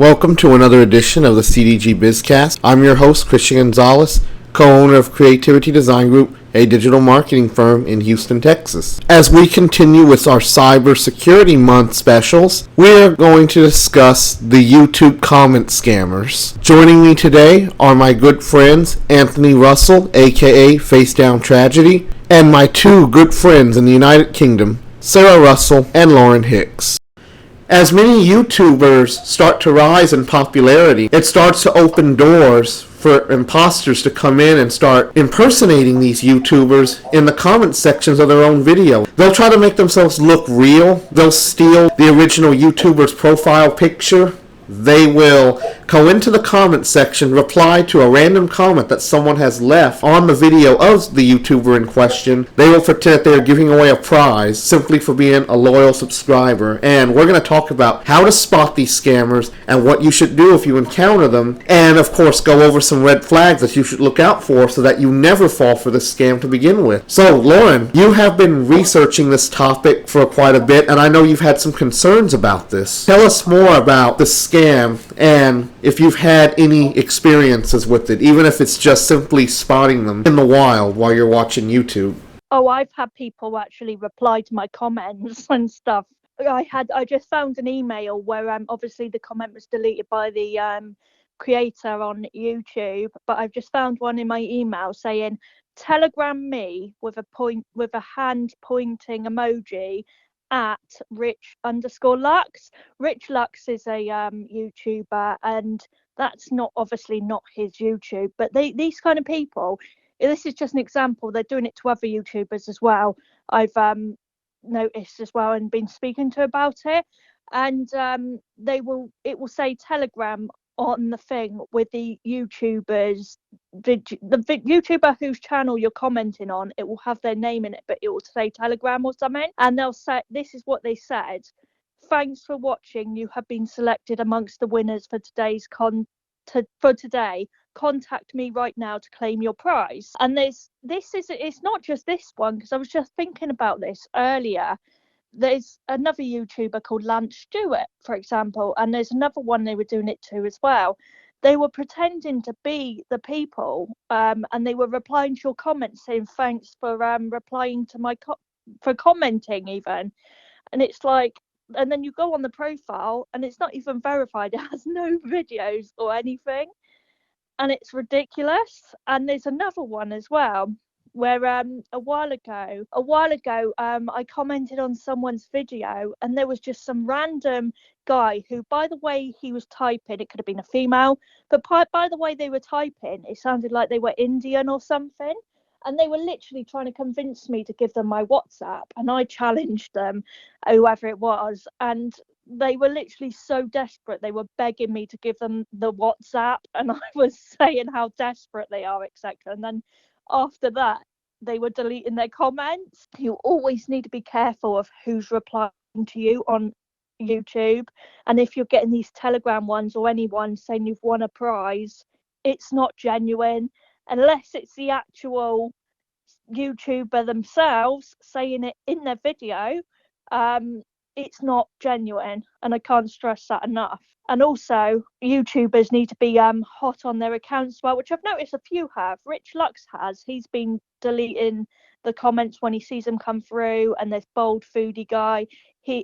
Welcome to another edition of the CDG BizCast. I'm your host, Christian Gonzalez, co-owner of Creativity Design Group, a digital marketing firm in Houston, Texas. As we continue with our Cybersecurity Month specials, we are going to discuss the YouTube comment scammers. Joining me today are my good friends, Anthony Russell, aka Face Down Tragedy, and my two good friends in the United Kingdom, Sarah Russell and Lauren Hicks. As many YouTubers start to rise in popularity, it starts to open doors for imposters to come in and start impersonating these YouTubers in the comment sections of their own video. They'll try to make themselves look real. They'll steal the original YouTuber's profile picture. They will go into the comment section, reply to a random comment that someone has left on the video of the YouTuber in question. They will pretend that they are giving away a prize simply for being a loyal subscriber. And we're going to talk about how to spot these scammers and what you should do if you encounter them. And of course, go over some red flags that you should look out for so that you never fall for this scam to begin with. So, Lauren, you have been researching this topic for quite a bit, and I know you've had some concerns about this. Tell us more about the scam and if you've had any experiences with it, even if it's just simply spotting them in the wild while you're watching YouTube. Oh, I've had people actually reply to my comments and stuff. I just found an email where obviously the comment was deleted by the creator on YouTube, but I've just found one in my email saying telegram me with a hand pointing emoji at Rich_Lux. Rich Lux is a YouTuber, and that's obviously not his YouTube, but these kind of people, this is just an example, they're doing it to other YouTubers as well. I've noticed as well and been speaking to about it, and it will say telegram on the thing with the YouTuber's the YouTuber whose channel you're commenting on. It will have their name in it, but it will say telegram or something, and they'll say, this is what they said: thanks for watching, you have been selected amongst the winners for today's for today. Contact me right now to claim your prize. And it's not just this one, because I was just thinking about this earlier. There's another YouTuber called Lance Stewart, for example, and there's another one they were doing it to as well. They were pretending to be the people, and they were replying to your comments saying thanks for replying to my for commenting even. And it's like, and then you go on the profile and it's not even verified. It has no videos or anything, and it's ridiculous. And there's another one as well where a while ago I commented on someone's video, and there was just some random guy who, by the way he was typing, it could have been a female, but by the way they were typing, it sounded like they were Indian or something, and they were literally trying to convince me to give them my WhatsApp, and I challenged them, whoever it was, and they were literally so desperate, they were begging me to give them the WhatsApp, and I was saying how desperate they are, etc. And then after that, they were deleting their comments. You always need to be careful of who's replying to you on YouTube. And if you're getting these Telegram ones or anyone saying you've won a prize, it's not genuine unless it's the actual YouTuber themselves saying it in their video. It's not genuine, and I can't stress that enough. And also, YouTubers need to be hot on their accounts as well, which I've noticed a few have. Rich Lux has. He's been deleting the comments when he sees them come through, and there's Bold Foodie Guy.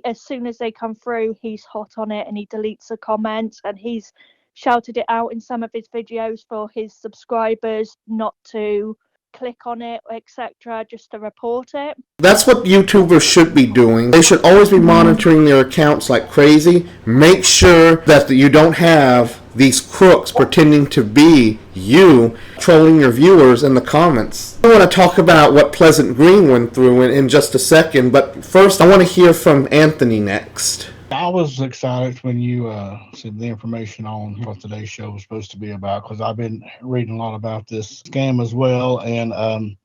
As soon as they come through, he's hot on it and he deletes the comments, and he's shouted it out in some of his videos for his subscribers not to click on it, etc., just to report it. That's what YouTubers should be doing. They should always be monitoring their accounts like crazy. Make sure that you don't have these crooks pretending to be you, trolling your viewers in the comments. I want to talk about what Pleasant Green went through in just a second, but first I want to hear from Anthony next. I was excited when you said the information on what today's show was supposed to be about, because I've been reading a lot about this scam as well, and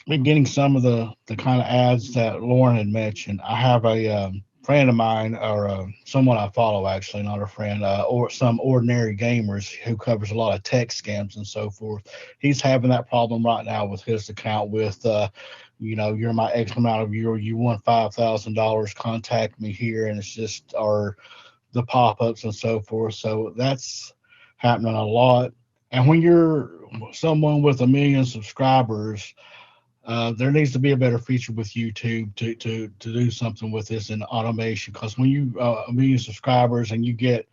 been getting some of the kind of ads that Lauren had mentioned. I have a friend of mine, or someone I follow, actually, not a friend, or some ordinary gamers who covers a lot of tech scams and so forth. He's having that problem right now with his account with you're my X amount of viewer, you won $5,000, contact me here. And it's just, or the pop-ups and so forth. So that's happening a lot. And when you're someone with 1 million subscribers, there needs to be a better feature with YouTube to do something with this in automation. Because when you 1 million subscribers and you get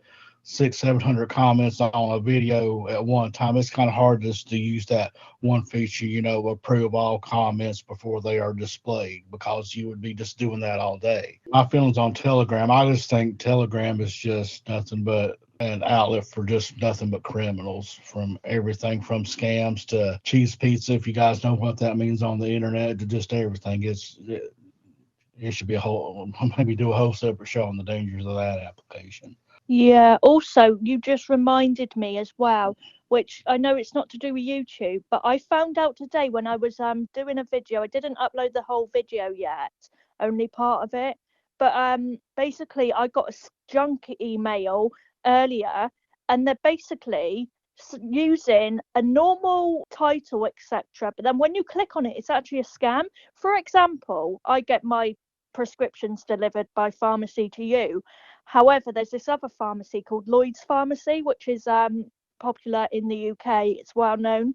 600-700 comments on a video at one time, it's kind of hard just to use that one feature, approve all comments before they are displayed, because you would be just doing that all day. My feelings on Telegram, I just think Telegram is just nothing but an outlet for just nothing but criminals, from everything from scams to cheese pizza, if you guys know what that means on the internet, to just everything. It should be maybe do a whole separate show on the dangers of that application. Yeah, also, you just reminded me as well, which I know it's not to do with YouTube, but I found out today when I was doing a video. I didn't upload the whole video yet, only part of it. But basically, I got a junk email earlier, and they're basically using a normal title, etc. But then when you click on it, it's actually a scam. For example, I get my prescriptions delivered by pharmacy to you. However, there's this other pharmacy called Lloyd's Pharmacy, which is popular in the UK. It's well known.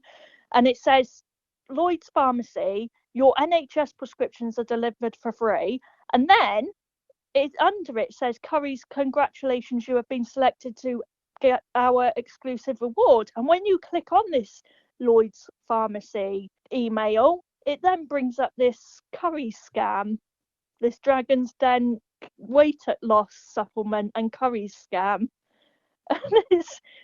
And it says, Lloyd's Pharmacy, your NHS prescriptions are delivered for free. And then under it says, Curry's, congratulations, you have been selected to get our exclusive reward. And when you click on this Lloyd's Pharmacy email, it then brings up this Curry scam, this Dragon's Den weight loss supplement and curry scam.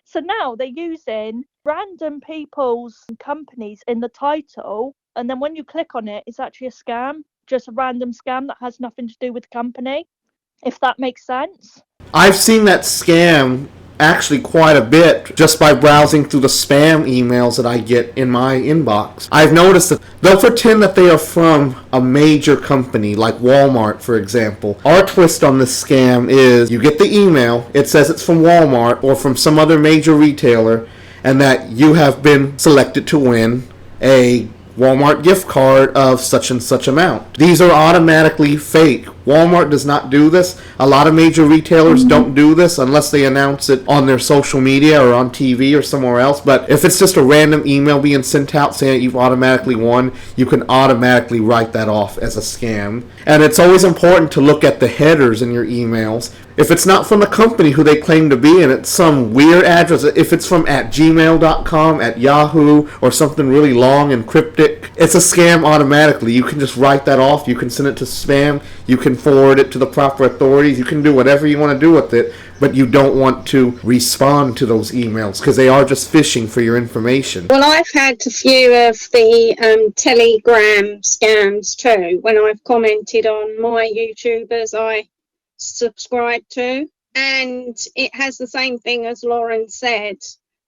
So now they're using random people's companies in the title, and then when you click on it, it's actually a scam, just a random scam that has nothing to do with the company, if that makes sense. I've seen that scam actually quite a bit just by browsing through the spam emails that I get in my inbox. I've noticed that they'll pretend that they are from a major company like Walmart, for example. Our twist on this scam is you get the email, it says it's from Walmart or from some other major retailer, and that you have been selected to win a Walmart gift card of such and such amount. These are automatically fake. Walmart does not do this. A lot of major retailers don't do this unless they announce it on their social media or on TV or somewhere else. But if it's just a random email being sent out saying you've automatically won, you can automatically write that off as a scam. And it's always important to look at the headers in your emails. If it's not from the company who they claim to be and it's some weird address, if it's from @gmail.com, @Yahoo, or something really long and cryptic, it's a scam automatically. You can just write that off. You can send it to spam. You can forward it to the proper authorities. You can do whatever you want to do with it, but you don't want to respond to those emails because they are just phishing for your information. Well, I've had a few of the Telegram scams too when I've commented on my YouTubers I subscribe to, and it has the same thing as Lauren said,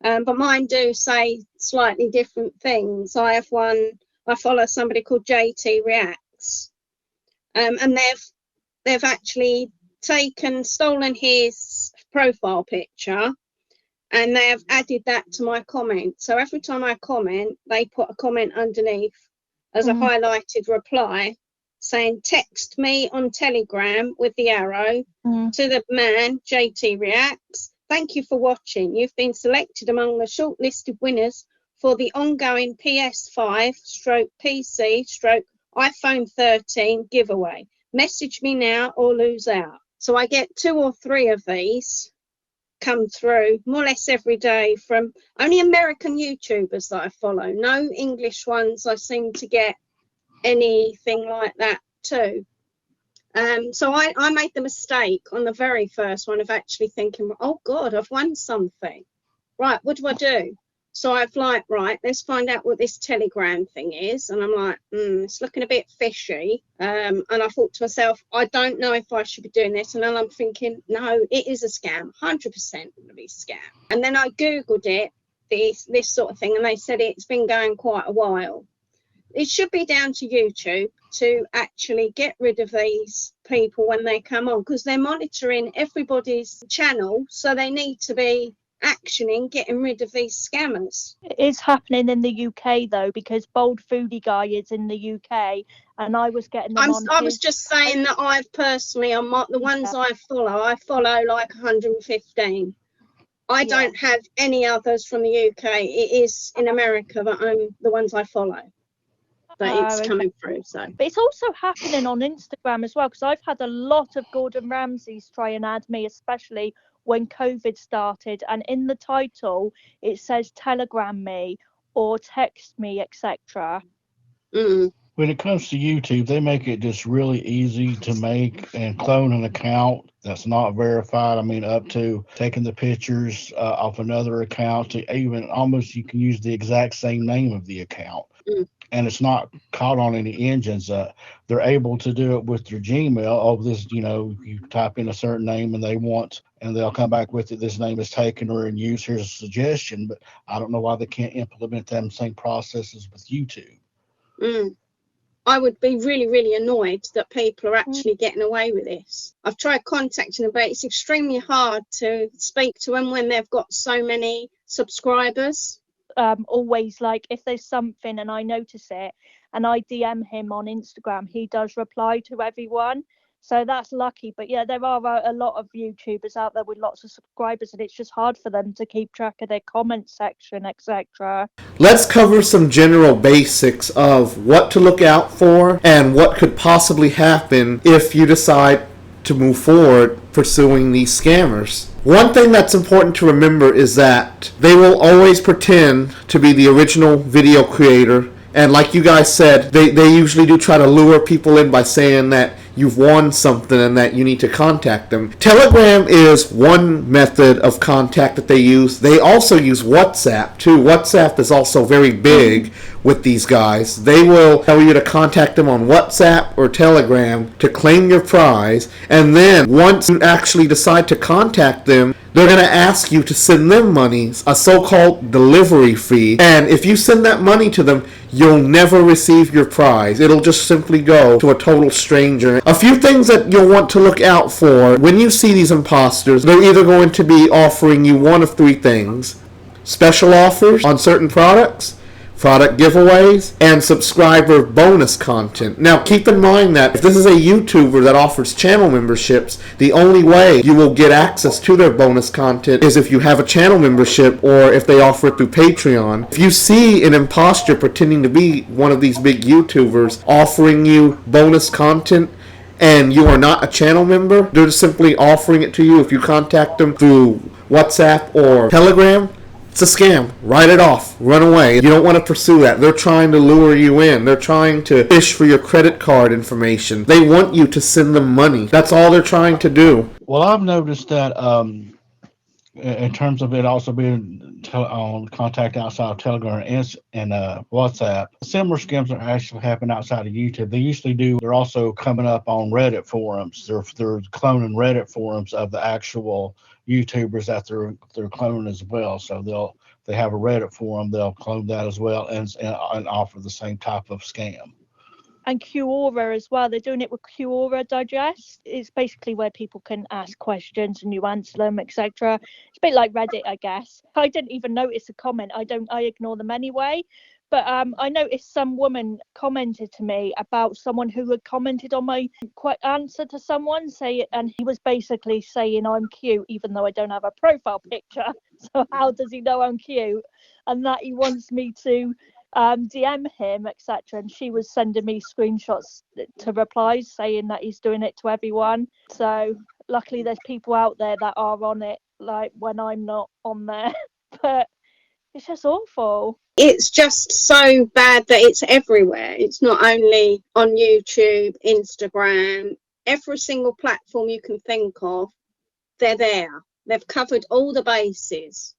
but mine do say slightly different things. I follow somebody called JT Reacts, and they've actually stolen his profile picture, and they have added that to my comment. So every time I comment, they put a comment underneath as a highlighted reply saying, text me on Telegram with the arrow to the man, JT Reacts. Thank you for watching. You've been selected among the shortlisted winners for the ongoing PS5/PC/iPhone 13 giveaway. Message me now or lose out. So I get 2 or 3 of these come through more or less every day from only American YouTubers that I follow. No English ones I seem to get anything like that too. So I made the mistake on the very first one of actually thinking, oh God, I've won something. Right, what do I do? So I've right, let's find out what this Telegram thing is. And I'm like, it's looking a bit fishy. And I thought to myself, I don't know if I should be doing this. And then I'm thinking, no, it is a scam, 100% going to be a scam. And then I Googled it, this sort of thing, and they said it's been going quite a while. It should be down to YouTube to actually get rid of these people when they come on, because they're monitoring everybody's channel, so they need to be actioning, getting rid of these scammers. It is happening in the UK though, because Bold Foodie Guy is in the UK, and I was getting them on. I was just saying that I've personally, on the ones I follow like 115. I don't have any others from the UK. It is in America that I'm the ones I follow. That it's coming through. So, but it's also happening on Instagram as well, because I've had a lot of Gordon Ramsays try and add me, especially when COVID started, and in the title it says telegram me or text me, etc. When it comes to YouTube, they make it just really easy to make and clone an account that's not verified. I mean, up to taking the pictures off another account to even almost you can use the exact same name of the account. And it's not caught on any engines. They're able to do it with their Gmail. Oh, this, you type in a certain name and they'll come back with it. This name is taken or in use. Here's a suggestion, but I don't know why they can't implement them same processes with YouTube. I would be really, really annoyed that people are actually getting away with this. I've tried contacting them, but it's extremely hard to speak to them when they've got so many subscribers. Always, like, if there's something and I notice it and I DM him on Instagram, he does reply to everyone. So that's lucky. But yeah, there are a lot of YouTubers out there with lots of subscribers, and it's just hard for them to keep track of their comment section, etc. Let's cover some general basics of what to look out for and what could possibly happen if you decide to move forward pursuing these scammers. One thing that's important to remember is that they will always pretend to be the original video creator. And like you guys said, they usually do try to lure people in by saying that you've won something and that you need to contact them. Telegram is one method of contact that they use. They also use WhatsApp too. WhatsApp is also very big with these guys. They will tell you to contact them on WhatsApp or Telegram to claim your prize. And then once you actually decide to contact them, they're going to ask you to send them money, a so-called delivery fee. And if you send that money to them, you'll never receive your prize. It'll just simply go to a total stranger. A few things that you'll want to look out for when you see these imposters: they're either going to be offering you one of three things: special offers on certain products, product giveaways, and subscriber bonus content. Now keep in mind that if this is a YouTuber that offers channel memberships, the only way you will get access to their bonus content is if you have a channel membership or if they offer it through Patreon. If you see an imposter pretending to be one of these big YouTubers offering you bonus content and you are not a channel member, they're just simply offering it to you. If you contact them through WhatsApp or Telegram, it's a scam. Write it off. Run away. You don't want to pursue that. They're trying to lure you in. They're trying to fish for your credit card information. They want you to send them money. That's all they're trying to do. Well, I've noticed that in terms of it also being on contact outside of Telegram and WhatsApp, similar scams are actually happening outside of YouTube. They usually do. They're also coming up on Reddit forums. They're cloning Reddit forums of the actual YouTubers that they're cloning as well. So they have a Reddit forum, they'll clone that as well and offer the same type of scam. And Quora as well. They're doing it with Quora Digest. It's basically where people can ask questions and you answer them, etc. It's a bit like Reddit, I guess. I didn't even notice a comment. I ignore them anyway. But I noticed some woman commented to me about someone who had commented on my answer to someone, and he was basically saying I'm cute, even though I don't have a profile picture. So how does he know I'm cute? And that he wants me to DM him, etc. And she was sending me screenshots to replies saying that he's doing it to everyone. So luckily there's people out there that are on it, like when I'm not on there. But it's just awful. It's just so bad that it's everywhere. It's not only on YouTube, Instagram, every single platform you can think of, they're there. They've covered all the bases.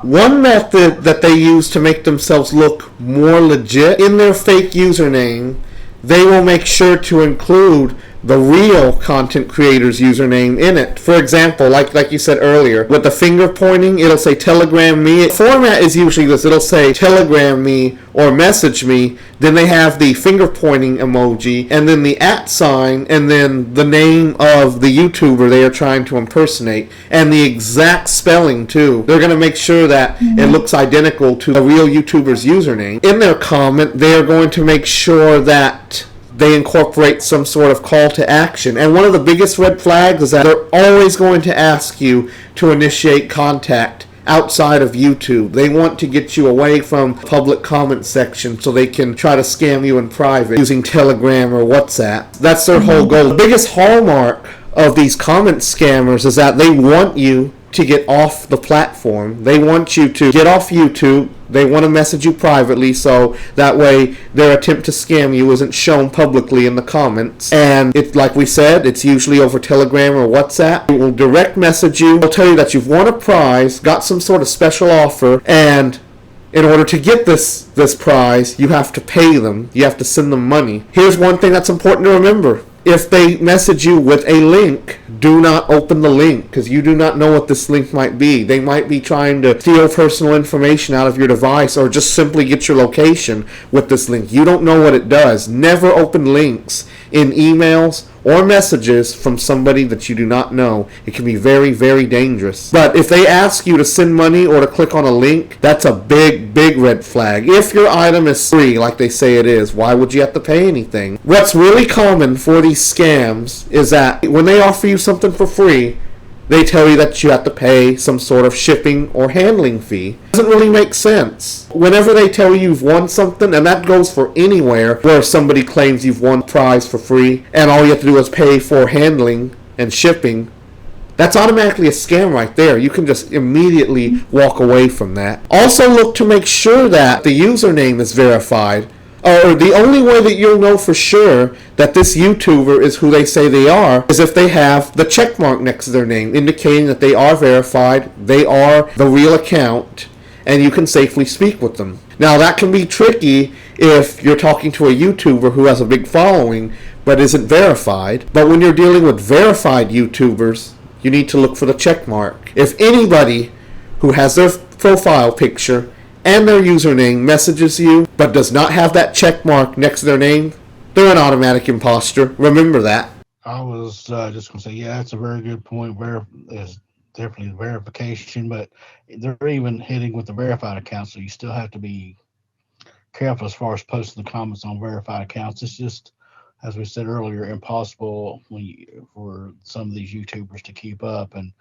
One method that they use to make themselves look more legit, in their fake username, they will make sure to include the real content creator's username in it. For example, like you said earlier, with the finger pointing, it'll say Telegram me. The format is usually this. It'll say Telegram me or message me. Then they have the finger pointing emoji, and then the @ sign, and then the name of the YouTuber they are trying to impersonate, and the exact spelling too. They're going to make sure that it looks identical to the real YouTuber's username. In their comment, they are going to make sure that they incorporate some sort of call to action. And one of the biggest red flags is that they're always going to ask you to initiate contact outside of YouTube. They want to get you away from public comment section so they can try to scam you in private using Telegram or WhatsApp. That's their whole goal. The biggest hallmark of these comment scammers is that they want you to get off the platform. They want you to get off YouTube. They want to message you privately so that way their attempt to scam you isn't shown publicly in the comments. And it's like we said, it's usually over Telegram or WhatsApp. It will direct message you. They'll tell you that you've won a prize, got some sort of special offer, and in order to get this prize, you have to pay them. You have to send them money. Here's one thing that's important to remember. If they message you with a link, do not open the link because you do not know what this link might be. They might be trying to steal personal information out of your device or just simply get your location with this link. You don't know what it does. Never open links in emails or messages from somebody that you do not know. It can be very, very dangerous. But if they ask you to send money or to click on a link, that's a big, big red flag. If your item is free, like they say it is, why would you have to pay anything? What's really common for these scams is that when they offer you something for free, they tell you that you have to pay some sort of shipping or handling fee. It doesn't really make sense. Whenever they tell you you've won something, and that goes for anywhere where somebody claims you've won a prize for free, and all you have to do is pay for handling and shipping, that's automatically a scam right there. You can just immediately walk away from that. Also look to make sure that the username is verified. Or the only way that you'll know for sure that this YouTuber is who they say they are is if they have the check mark next to their name, indicating that they are verified, they are the real account, and you can safely speak with them. Now that can be tricky if you're talking to a YouTuber who has a big following but isn't verified. But when you're dealing with verified YouTubers, you need to look for the check mark. If anybody who has their profile picture and their username messages you but does not have that check mark next to their name, they're an automatic imposter. Remember that. I was just going to say, yeah, that's a very good point. There's definitely verification, but they're even hitting with the verified accounts, so you still have to be careful as far as posting the comments on verified accounts. It's just, as we said earlier, impossible for some of these YouTubers to keep up and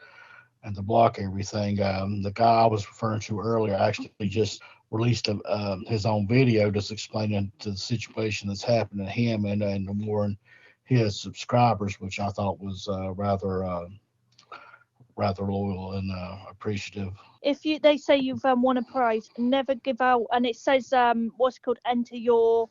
to block everything. The guy I was referring to earlier actually just released his own video just explaining the situation that's happened to him and to warn his subscribers, which I thought was rather loyal and appreciative. If they say you've won a prize, never give out, and it says what's called enter your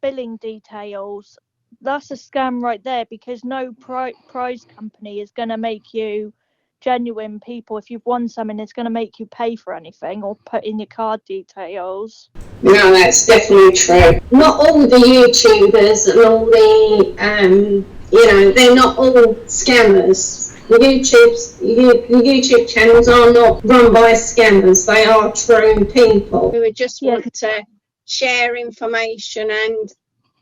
billing details. That's a scam right there, because no prize company is going to make you genuine people. If you've won something, it's going to make you pay for anything or put in your card details. No, that's definitely true. Not all the YouTubers and all the, they're not all scammers. The YouTube channels are not run by scammers. They are true people who just want to share information and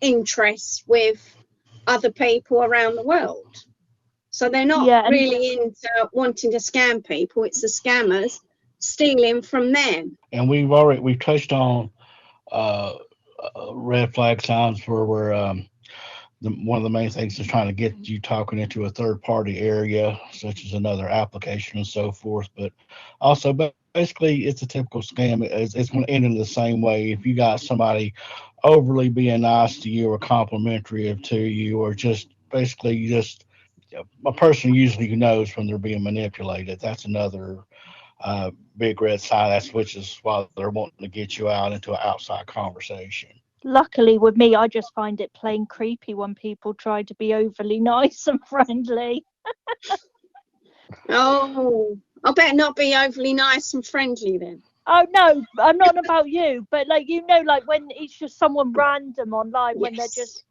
interests with other people around the world. So they're not really into wanting to scam people. It's the scammers stealing from them. And we've touched on red flag signs where we're one of the main things is trying to get you talking into a third party area, such as another application and so forth. But also, basically, it's a typical scam. It's going to end in the same way. If you got somebody overly being nice to you or complimentary to you, or just basically a person usually knows when they're being manipulated. That's another big red sign. Which is why they're wanting to get you out into an outside conversation. Luckily with me, I just find it plain creepy when people try to be overly nice and friendly. Oh, I better not be overly nice and friendly then. Oh no, I'm not about you, but like when it's just someone random online, when they're just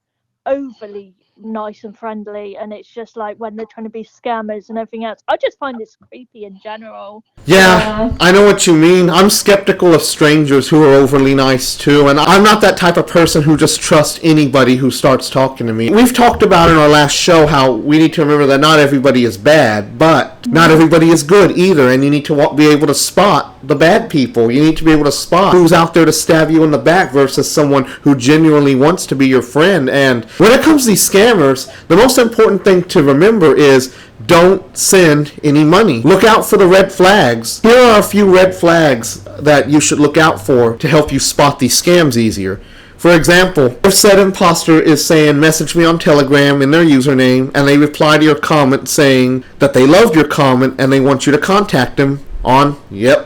overly nice and friendly, and it's just like when they're trying to be scammers and everything else. I just find this creepy in general. Yeah, I know what you mean. I'm skeptical of strangers who are overly nice too, and I'm not that type of person who just trusts anybody who starts talking to me. We've talked about in our last show how we need to remember that not everybody is bad, but not everybody is good either, and you need to be able to spot the bad people. You need to be able to spot who's out there to stab you in the back versus someone who genuinely wants to be your friend. And when it comes to these scammers, the most important thing to remember is don't send any money. Look out for the red flags. Here are a few red flags that you should look out for to help you spot these scams easier. For example, if said imposter is saying message me on Telegram in their username and they reply to your comment saying that they loved your comment and they want you to contact them on,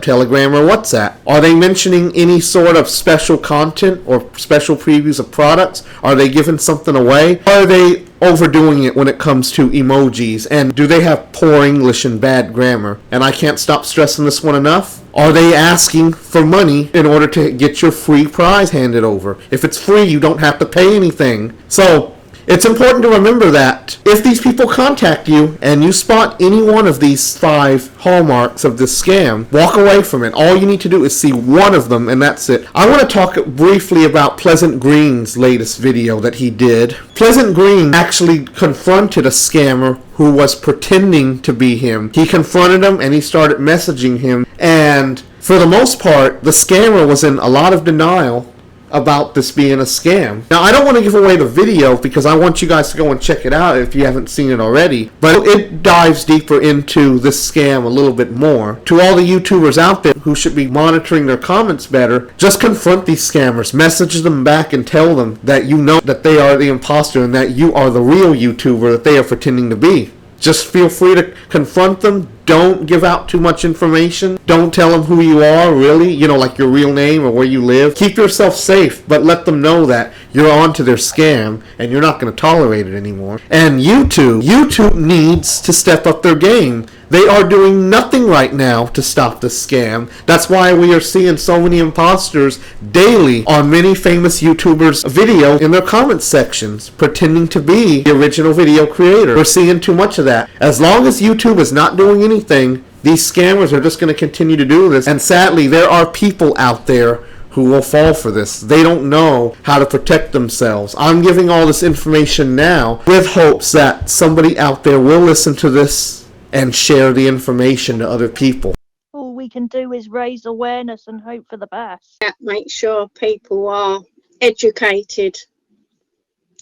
Telegram or WhatsApp. Are they mentioning any sort of special content or special previews of products? Are they giving something away? Are they overdoing it when it comes to emojis? And do they have poor English and bad grammar? And I can't stop stressing this one enough. Are they asking for money in order to get your free prize handed over? If it's free, you don't have to pay anything. So it's important to remember that if these people contact you and you spot any one of these 5 hallmarks of this scam, walk away from it. All you need to do is see one of them, and that's it. I want to talk briefly about Pleasant Green's latest video that he did. Pleasant Green actually confronted a scammer who was pretending to be him. He confronted him and he started messaging him, and for the most part, the scammer was in a lot of denial about this being a scam. Now, I don't want to give away the video because I want you guys to go and check it out if you haven't seen it already, but it dives deeper into this scam a little bit more. To all the YouTubers out there who should be monitoring their comments better, just confront these scammers, message them back and tell them that you know that they are the imposter and that you are the real YouTuber that they are pretending to be. Just feel free to confront them. Don't give out too much information. Don't tell them who you are, really, like your real name or where you live. Keep yourself safe, but let them know that you're onto their scam and you're not going to tolerate it anymore. And YouTube needs to step up their game. They are doing nothing right now to stop this scam. That's why we are seeing so many imposters daily on many famous YouTubers' video in their comment sections, pretending to be the original video creator. We're seeing too much of that. As long as YouTube is not doing anything, these scammers are just going to continue to do this. And sadly, there are people out there who will fall for this. They don't know how to protect themselves. I'm giving all this information now with hopes that somebody out there will listen to this and share the information to other people. All we can do is raise awareness and hope for the best. Make sure people are educated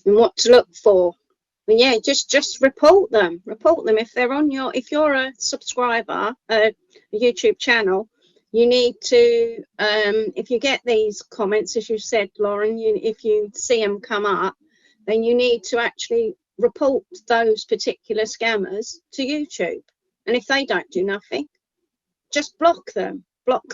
in what to look for. And just report them if they're on if you're a subscriber, a YouTube channel. You need to if you get these comments, as you said, Lauren, if you see them come up, then you need to actually report those particular scammers to YouTube. And if they don't do nothing, just block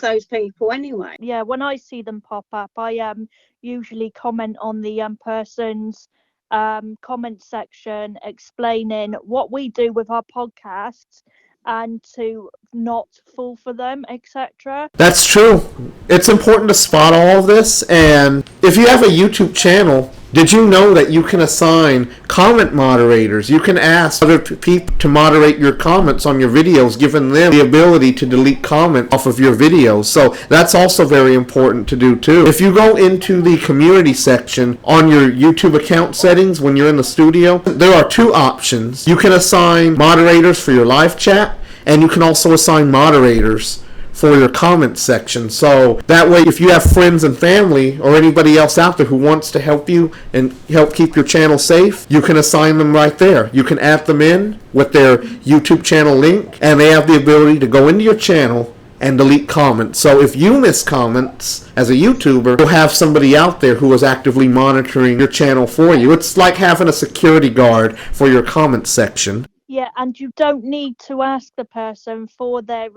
those people anyway. Yeah, when I see them pop up, I usually comment on the person's comment section explaining what we do with our podcasts and to not fall for them, etc. That's true. It's important to spot all of this, and if you have a YouTube channel, did you know that you can assign comment moderators? You can ask other people to moderate your comments on your videos, giving them the ability to delete comments off of your videos. So that's also very important to do too. If you go into the community section on your YouTube account settings when you're in the studio, there are 2 options. You can assign moderators for your live chat, and you can also assign moderators for your comment section. So that way, if you have friends and family or anybody else out there who wants to help you and help keep your channel safe, you can assign them right there. You can add them in with their YouTube channel link, and they have the ability to go into your channel and delete comments. So if you miss comments as a YouTuber, you'll have somebody out there who is actively monitoring your channel for you. It's like having a security guard for your comment section. Yeah, and you don't need to ask the person for their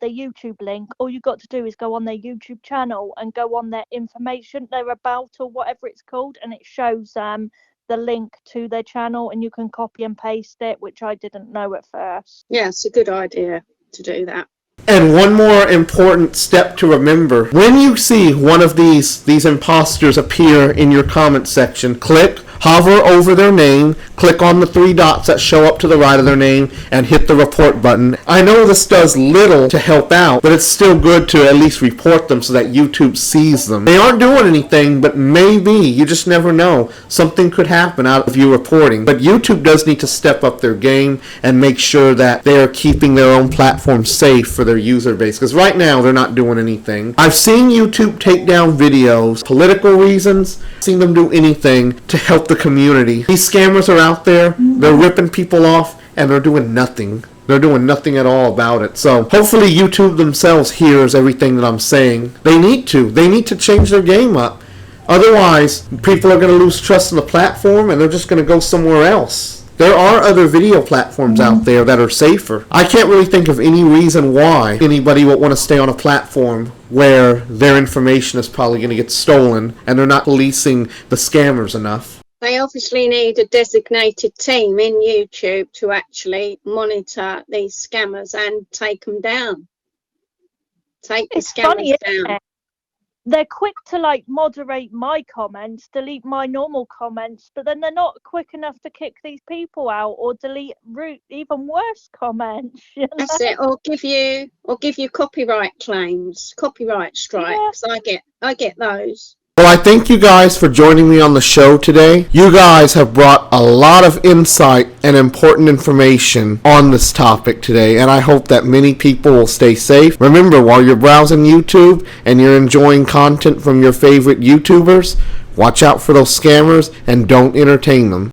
their YouTube link. All you got to do is go on their YouTube channel and go on their information, their about or whatever it's called, and it shows the link to their channel, and you can copy and paste it, which I didn't know at first. Yeah, it's a good idea to do that. And one more important step to remember: when you see one of these imposters appear in your comment section, click hover over their name, click on the three dots that show up to the right of their name, and hit the report button. I know this does little to help out, but it's still good to at least report them so that YouTube sees them. They aren't doing anything, but maybe, you just never know, something could happen out of you reporting. But YouTube does need to step up their game and make sure that they're keeping their own platform safe for their user base, because right now they're not doing anything. I've seen YouTube take down videos, political reasons, seen them do anything to help the community. These scammers are out there, they're ripping people off, and they're doing nothing. They're doing nothing at all about it. So hopefully YouTube themselves hears everything that I'm saying. They need to. They need to change their game up. Otherwise, people are going to lose trust in the platform and they're just going to go somewhere else. There are other video platforms out there that are safer. I can't really think of any reason why anybody would want to stay on a platform where their information is probably going to get stolen and they're not policing the scammers enough. They obviously need a designated team in YouTube to actually monitor these scammers and take them down. Take the It's scammers funny, isn't down. it? They're quick to like moderate my comments, delete my normal comments, but then they're not quick enough to kick these people out or delete even worse comments. You know? That's it. Or give you copyright claims, copyright strikes. Yeah. I get those. Well, I thank you guys for joining me on the show today. You guys have brought a lot of insight and important information on this topic today, and I hope that many people will stay safe. Remember, while you're browsing YouTube and you're enjoying content from your favorite YouTubers, watch out for those scammers and don't entertain them.